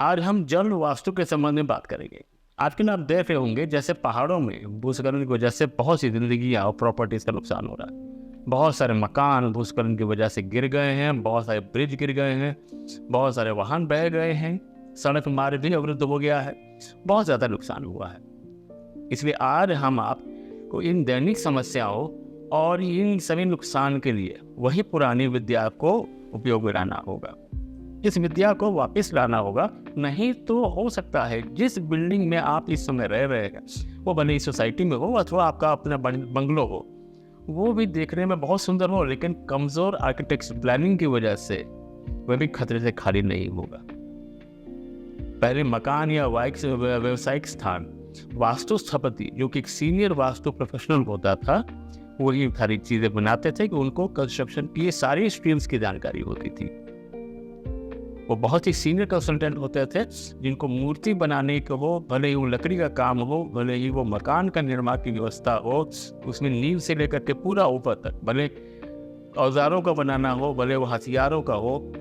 आज हम जल वास्तु के संबंध में बात करेंगे। आजकल आप देख रहे होंगे जैसे पहाड़ों में भूस्खलन की वजह से बहुत सी जिंदगी और प्रॉपर्टीज का नुकसान हो रहा है। बहुत सारे मकान भूस्खलन की वजह से गिर गए हैं, बहुत सारे ब्रिज गिर गए हैं, बहुत सारे वाहन बह गए हैं, सड़क मार्ग भी अवरुद्ध हो गया है, बहुत ज़्यादा नुकसान हुआ है। इसलिए आज हम आपको इन दैनिक समस्याओं और इन सभी नुकसान के लिए वही पुरानी विद्या को उपयोग में लाना होगा। इस विद्या को वापस लाना होगा, नहीं तो हो सकता है जिस बिल्डिंग में आप इस समय रह रहे हैं वो भले ही सोसाइटी में हो अथवा आपका अपना बंगलो हो, वो भी देखने में बहुत सुंदर हो, लेकिन कमजोर आर्किटेक्ट प्लानिंग की वजह से वह भी खतरे से खाली नहीं होगा। पहले मकान या व्यवसायिक स्थान वास्तु स्थपति जो कि एक सीनियर वास्तु प्रोफेशनल होता था, वही सारी चीजें बनाते थे कि उनको कंस्ट्रक्शन की ये सारी स्ट्रीम्स की जानकारी होती थी। वो बहुत ही सीनियर कंसल्टेंट होते थे जिनको मूर्ति बनाने को हो, भले ही वो लकड़ी का काम हो, भले ही वो मकान का निर्माण की व्यवस्था हो, उसमें नींव से लेकर के पूरा ऊपर तक, भले औजारों का बनाना हो, भले वो हथियारों का हो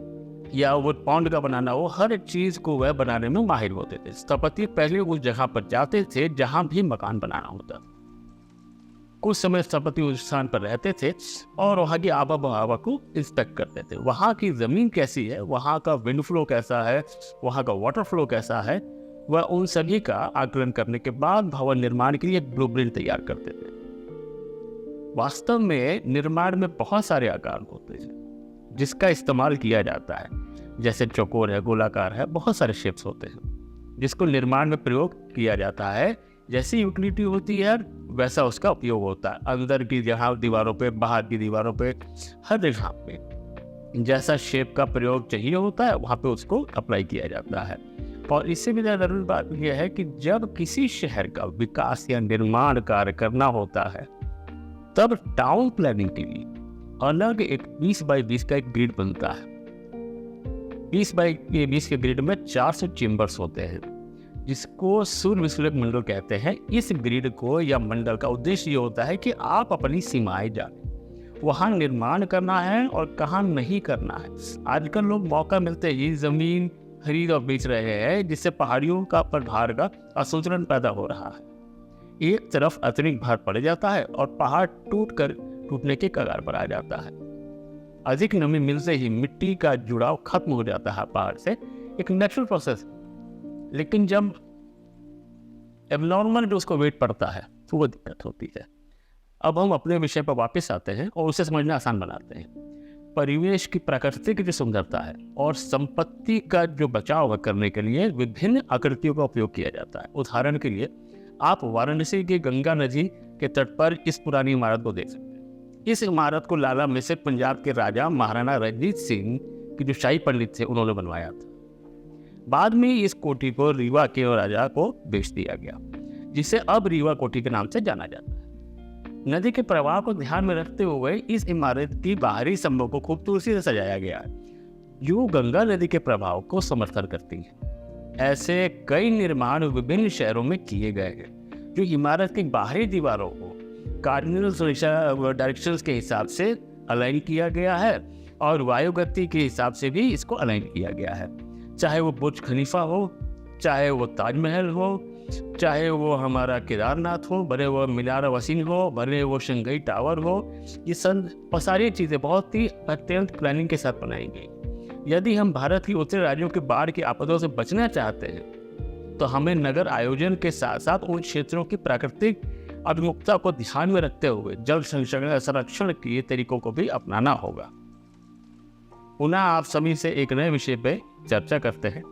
या वो पौंड का बनाना हो, हर एक चीज को वह बनाने में माहिर होते थे। स्थपति पहले उस जगह पर जाते थे जहां भी मकान बनाना होता। कुछ समय स्थपति उस स्थान पर रहते थे और वहाँ की आबा हवा को इंस्पेक्ट करते थे। वहाँ की ज़मीन कैसी है, वहाँ का विंड फ्लो कैसा है, वहाँ का वाटर फ्लो कैसा है, वह उन सभी का आकलन करने के बाद भवन निर्माण के लिए एक ब्लूप्रिंट तैयार करते थे। वास्तव में निर्माण में बहुत सारे आकार होते हैं जिसका इस्तेमाल किया जाता है, जैसे चौकोर है, गोलाकार है, बहुत सारे शेप्स होते हैं जिसको निर्माण में प्रयोग किया जाता है। जैसी यूटिलिटी होती है वैसा उसका उपयोग होता है। अंदर की जगह दीवारों पे, बाहर की दीवारों पे, हर जगह पे जैसा शेप का प्रयोग चाहिए होता है वहाँ पे उसको अप्लाई किया जाता है। और इससे भी ज़्यादा जरूरी बात यह है कि जब किसी शहर का विकास या निर्माण कार्य करना होता है तब टाउन प्लानिंग के लिए अलग एक 20 बाई 20 का एक ग्रिड बनता है। 20 बाई 20 के ग्रिड में 400 चेम्बर्स होते हैं जिसको सूर्य विश्लेषक मंडल कहते हैं। इस ग्रिड को या मंडल का उद्देश्य ये होता है कि आप अपनी सीमाएं जानें, वहां निर्माण करना है और कहां नहीं करना है। आजकल लोग मौका मिलते ही जमीन खरीद और बेच रहे हैं जिससे पहाड़ियों का पर भार का असंतुलन पैदा हो रहा है। एक तरफ अतिरिक्त भार पड़ जाता है और पहाड़ टूटने के कगार पर आ जाता है। अधिक नमी मिलते ही मिट्टी का जुड़ाव खत्म हो जाता है पहाड़ से, एक नेचुरल प्रोसेस। लेकिन जब एबनॉर्मल जो उसको वेट पड़ता है तो वो दिक्कत होती है। अब हम अपने विषय पर वापस आते हैं और उसे समझना आसान बनाते हैं। परिवेश की प्राकृतिक जो सुंदरता है और संपत्ति का जो बचाव करने के लिए विभिन्न आकृतियों का उपयोग किया जाता है। उदाहरण के लिए आप वाराणसी की गंगा नदी के तट पर इस पुरानी इमारत को देख सकते हैं। इस इमारत को लाला मिसर पंजाब के राजा महाराणा रणजीत सिंह के जो शाही पंडित थे उन्होंने बनवाया था। बाद में इस कोठी को रीवा के राजा को बेच दिया गया, जिसे अब रीवा कोठी के नाम से जाना जाता है। नदी के प्रवाह को ध्यान में रखते हुए इस इमारत की बाहरी स्तंभों को खूबसूरती से सजाया गया है जो गंगा नदी के प्रभाव को समर्थन करती है। ऐसे कई निर्माण विभिन्न शहरों में किए गए हैं जो इमारत की बाहरी दीवारों को कार्डिनल डायरेक्शंस के हिसाब से अलाइन किया गया है और वायुगति के हिसाब से भी इसको अलाइन किया गया है। चाहे वो बुर्ज खलीफा हो, चाहे वो ताजमहल हो, चाहे वो हमारा केदारनाथ हो, भले वो मीनार वसीन हो, भले वो शंघाई टावर हो, ये सारी चीज़ें बहुत ही अत्यंत प्लानिंग के साथ बनाई गई। यदि हम भारत की उत्तरी राज्यों के बाढ़ की आपदाओं से बचना चाहते हैं तो हमें नगर आयोजन के साथ साथ उन क्षेत्रों की प्राकृतिक अभिमुखता को ध्यान में रखते हुए जल संरक्षण के तरीकों को भी अपनाना होगा। पुनः आप सभी से एक नए विषय पे चर्चा करते हैं।